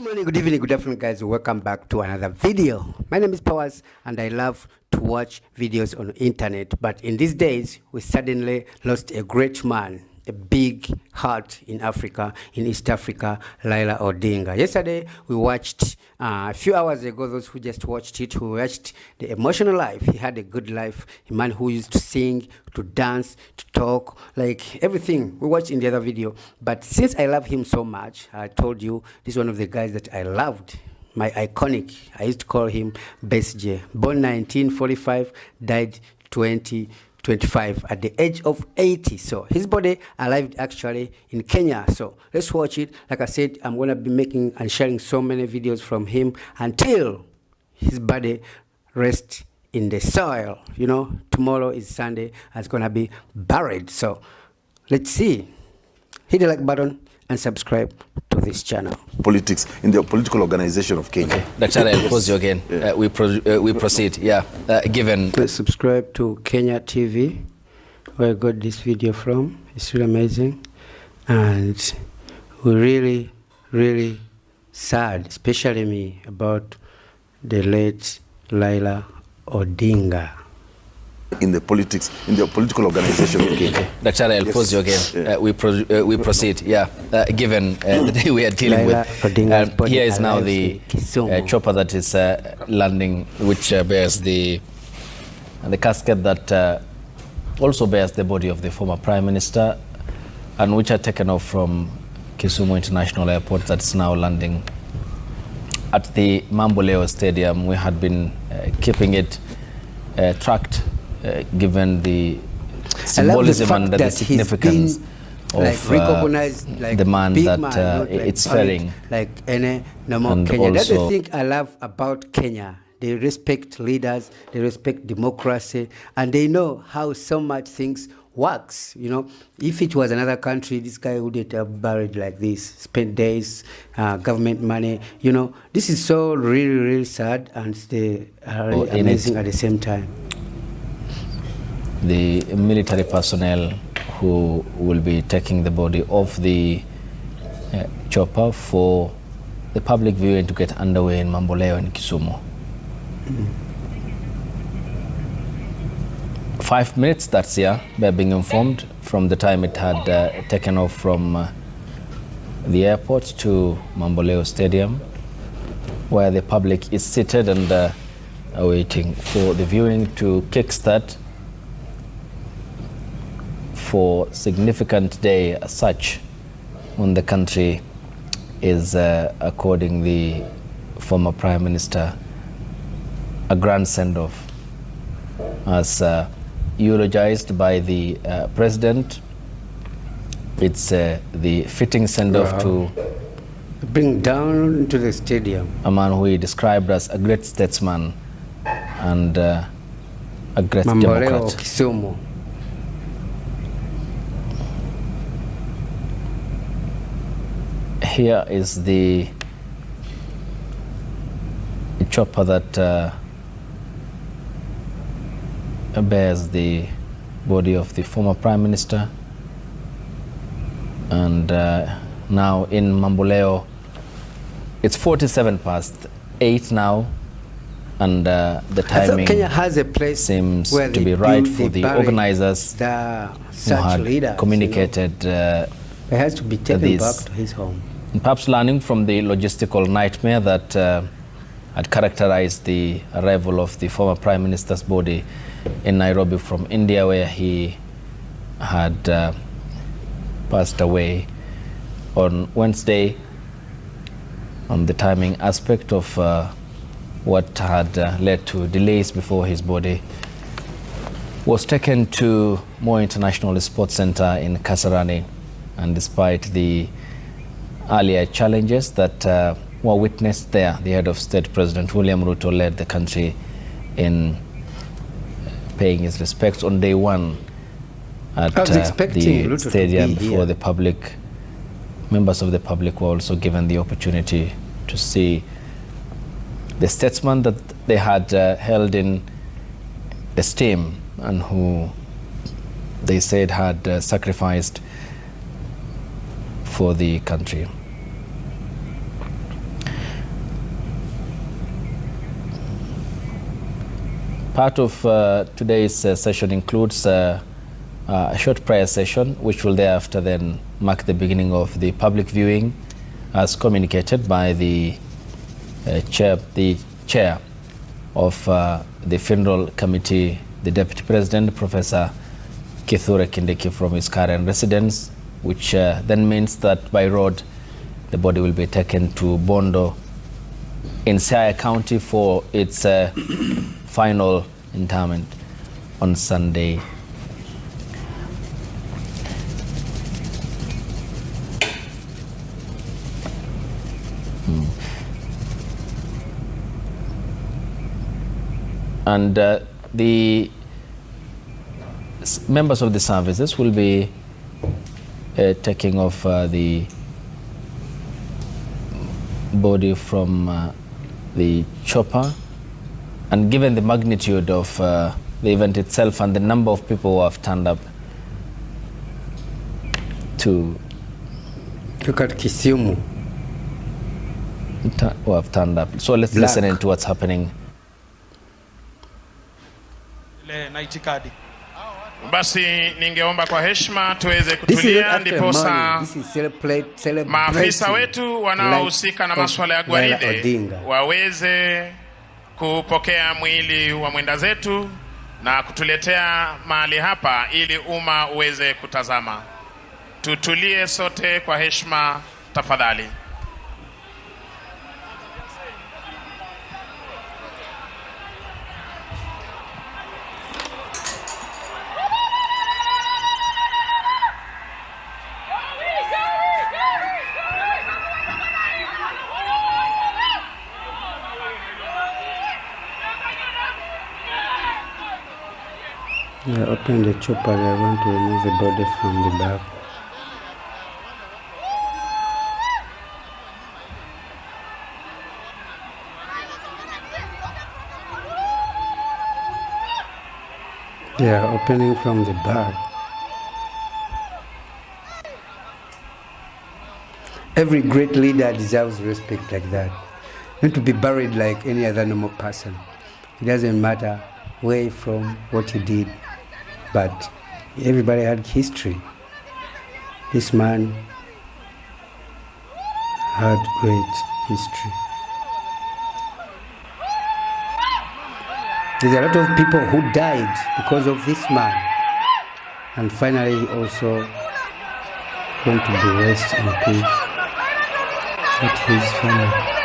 morning, good evening, good afternoon, guys. Welcome back to another video. My name is Powers, and I love to watch videos on the internet. But in these days, we suddenly lost a great man, a big heart in Africa, in East Africa, Laila Odinga. Yesterday, we watched, a few hours ago, those who just watched it, who watched the emotional life. He had a good life, a man who used to sing, to dance, to talk, like everything we watched in the other video. But since I love him so much, I told you, this is one of the guys that I loved. My iconic, I used to call him Best J. Born 1945, died 2025 at the age of 80. So his body arrived actually in Kenya. So let's watch it. Like I said, I'm going to be making and sharing so many videos from him until his body rests in the soil. You know, tomorrow is Sunday and it's going to be buried. So let's see. Hit the like button and subscribe to this channel. Politics in the political organization of Kenya. Okay. Dr. I'll pause you again. Yeah. We proceed. Yeah. Please subscribe to Kenya TV, where I got this video from. It's really amazing, and we're really, really sad, especially me, about the late Laila Odinga. In the politics, in the political organization of Kenya. Dr. I'll pause you again. Yeah. We proceed. Yeah. Given the day we are dealing Laila with, here is now the chopper that is landing, which bears the casket that also bears the body of the former Prime Minister, and which are taken off from Kisumu International Airport. That's now landing at the Mamboleo Stadium. We had been keeping it tracked. Given the symbolism and the significance of like the man that man, it's ferrying. Like any normal Kenya. That's the thing I love about Kenya. They respect leaders, they respect democracy, and they know how so much things works. You know, if it was another country, this guy wouldn't have buried like this, spent days, government money. You know, this is so really, really sad, and really amazing at the same time. The military personnel who will be taking the body of the chopper for the public viewing to get underway in Mamboleo in Kisumu. 5 minutes, that's here, we're being informed, from the time it had taken off from the airport to Mamboleo Stadium, where the public is seated and awaiting for the viewing to kickstart for significant day as such when the country is according the former Prime Minister a grand send-off as eulogized by the President. It's the fitting send-off to bring down to the stadium a man who he described as a great statesman and a great Democrat. Kisumu. Here is the chopper that bears the body of the former Prime Minister, and now in Mamboleo it's 47:08 now, and the timing Kenya has a place seems to be right for the organizers who had leaders, communicated it has to be taken back to his home. And perhaps learning from the logistical nightmare that had characterized the arrival of the former Prime Minister's body in Nairobi from India, where he had passed away on Wednesday, on the timing aspect of what had led to delays before his body was taken to Moi International Sports Center in Kasarani. And despite the earlier challenges that were witnessed there, the head of state, President William Ruto, led the country in paying his respects on day one at the stadium before the public. Members of the public were also given the opportunity to see the statesman that they had held in esteem and who they said had sacrificed for the country. Part of today's session includes a short prayer session, which will thereafter then mark the beginning of the public viewing, as communicated by the chair of the funeral committee, the Deputy President, Professor Kithure Kindiki, from his current residence, which then means that by road the body will be taken to Bondo in Siaya County for its final interment on Sunday. And the members of the services will be taking off the body from the chopper. And given the magnitude of the event itself and the number of people who have turned up to look at Kisumu, who have turned up. So let's listen into what's happening. Basi ningeomba kwa heshima tuweze kutulia, ndiposa maafisa wetu wanaohusika na masuala ya gwaride waweze kupokea mwili wa mwenda zetu na kutuletea mahali hapa ili umma uweze kutazama. Tutulie sote kwa heshima tafadhali. They open the chopper, they are going to remove the body from the back. They are opening from the back. Every great leader deserves respect like that. Not to be buried like any other normal person. It doesn't matter where you're from, what you did. But everybody had history. This man had great history. There's a lot of people who died because of this man. And finally also going to be rest in peace with his family.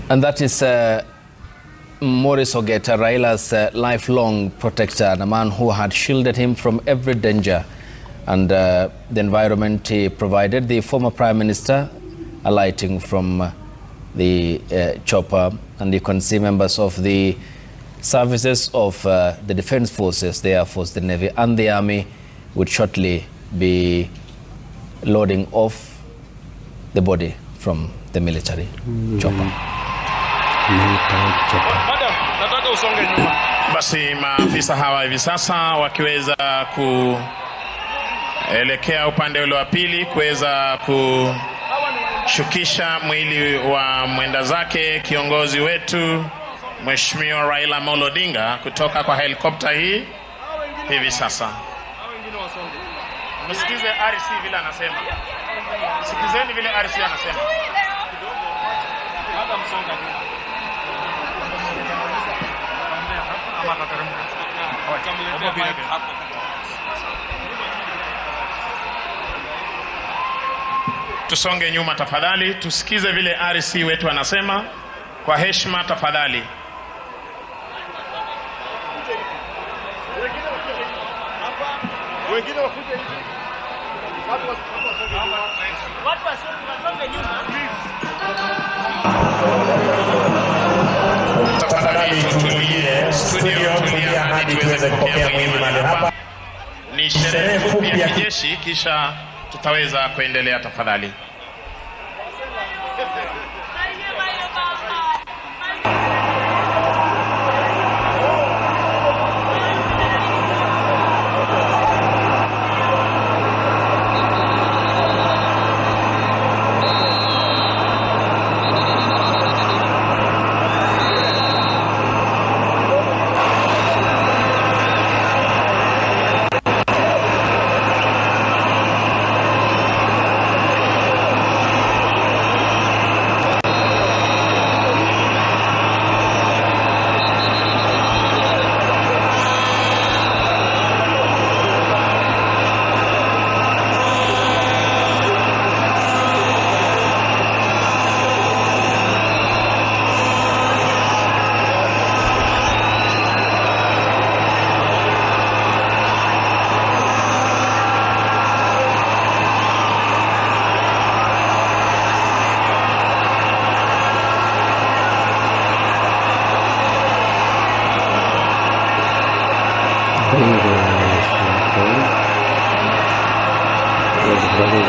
And that is Maurice Ogeta, Raila's lifelong protector, and a man who had shielded him from every danger and the environment he provided. The former Prime Minister alighting from the chopper, and you can see members of the services of the Defense Forces, the Air Force, the Navy and the Army would shortly be loading off the body from the military chopper. Basi maafisa hawa hivi sasa wakiweza kuelekea upande ule wa pili kuweza kushukisha mwili wa mwenda zake kiongozi wetu Mheshimiwa Laila Odinga kutoka kwa helikopta hii hivi sasa. Msikize RC vile anasema. Sikizeni vile RC anasema. Hata msonga nyuma. Tusonge nyuma tafadhali, tusikize vile RC wetu anasema kwa heshima tafadhali. Wengine wakuje hivi. Watu wasonge nyuma. Tafadhali tutulie, studio tulia hadi tuweze kupokea mwili mahali hapa. Ni sherehe fupi ya kijeshi, kisha tutaweza kuendelea tafadhali.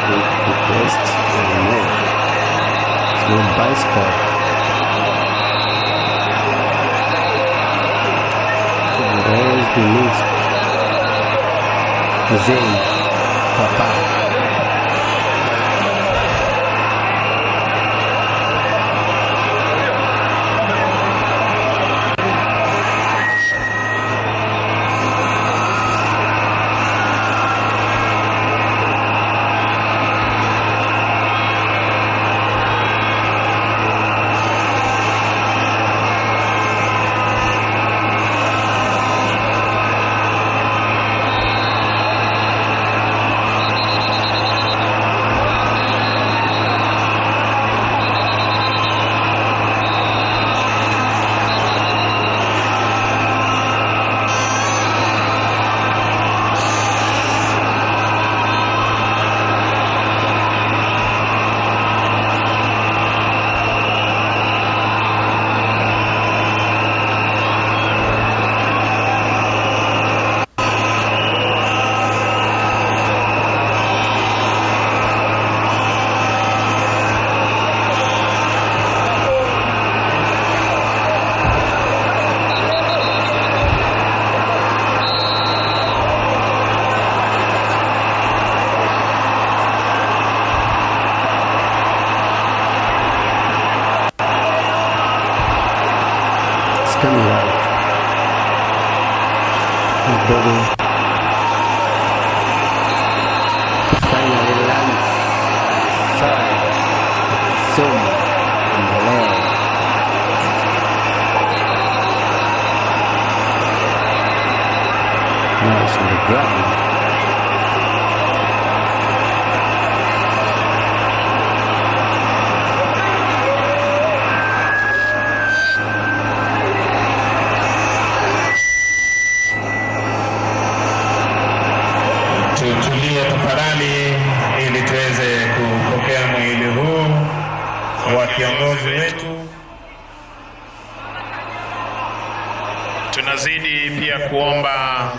going to be placed? No. It's no bicycle. And where is the next? Zayn, Papa. Coming out. His body finally lands on the side of Kisumu in the land. Now it's on the ground. Tutulie tafadhali ili tuweze kupokea mwili huu wa kiongozi wetu. Tunazidi pia kuomba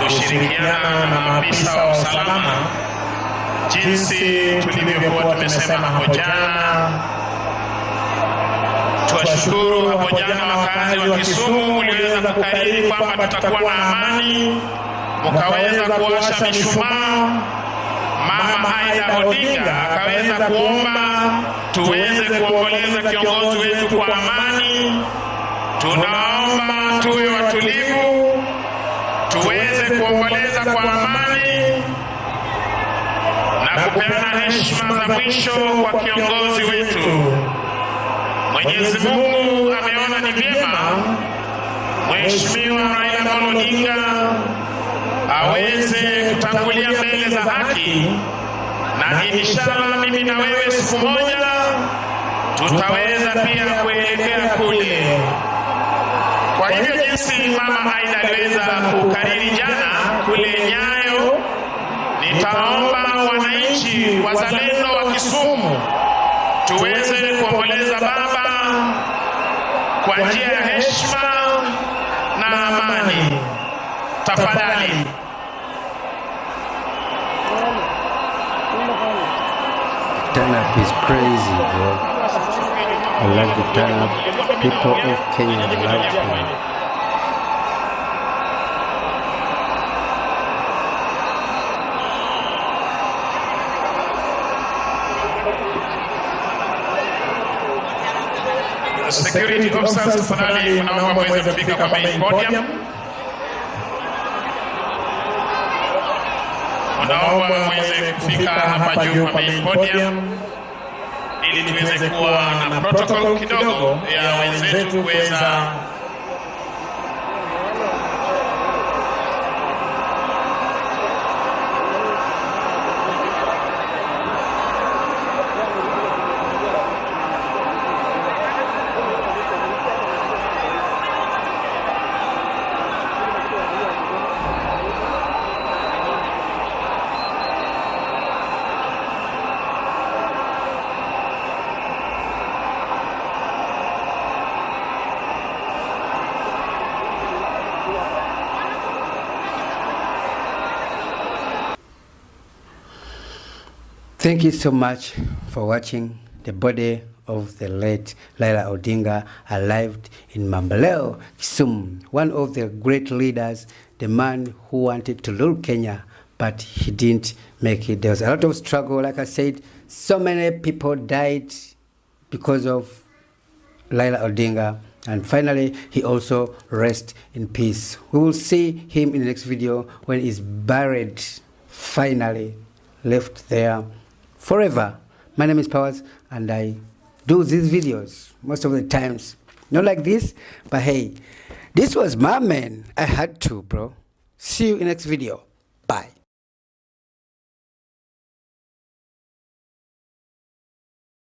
kushirikiana na maafisa wa usalama jinsi tulivyokuwa tumesema hapo jana. Tuwashukuru hapo jana wakazi wa Kisumu mliweza kukariri kwamba tutakuwa na amani, mkaweza kuwasha mishumaa. Mama Laila Odinga akaweza kuomba tuweze kuomboleza kiongozi wetu kwa amani. Tunaomba tuwe watulivu, tuweze kuomboleza kwa amani na kupeana heshima za mwisho kwa kiongozi wetu. Mwenyezi Mungu ameona ni vyema Mheshimiwa Laila Odinga aweze kutangulia mbele za haki, na inshallah mimi na wewe siku moja tutaweza pia kuelekea kule. Kwa hivyo jinsi Mama Laila aliweza kukariri jana kule Nyayo, nitaomba wananchi wazalendo wa Kisumu tuweze kuomboleza baba kwa njia ya heshima na amani. Tafadhali. Turn up is crazy, bro. I love the turn up. People of Kenya love him. Security officers tafadhali mnaomba muweze kufika kwa main podium. Mnaomba muweze kufika hapa juu kwa main podium ili tuweze kuwa na protocol kidogo ya wenzetu kuweza Thank you so much for watching. The body of the late Laila Odinga arrived in Mambaleo, Kisumu, one of the great leaders, the man who wanted to rule Kenya, but he didn't make it. There was a lot of struggle, like I said. So many people died because of Laila Odinga, and finally he also rests in peace. We will see him in the next video when he's buried, finally left there forever. My name is Powers, and I do these videos most of the times, not like this, but hey, this was my man. I had to, bro. See you in the next video. Bye.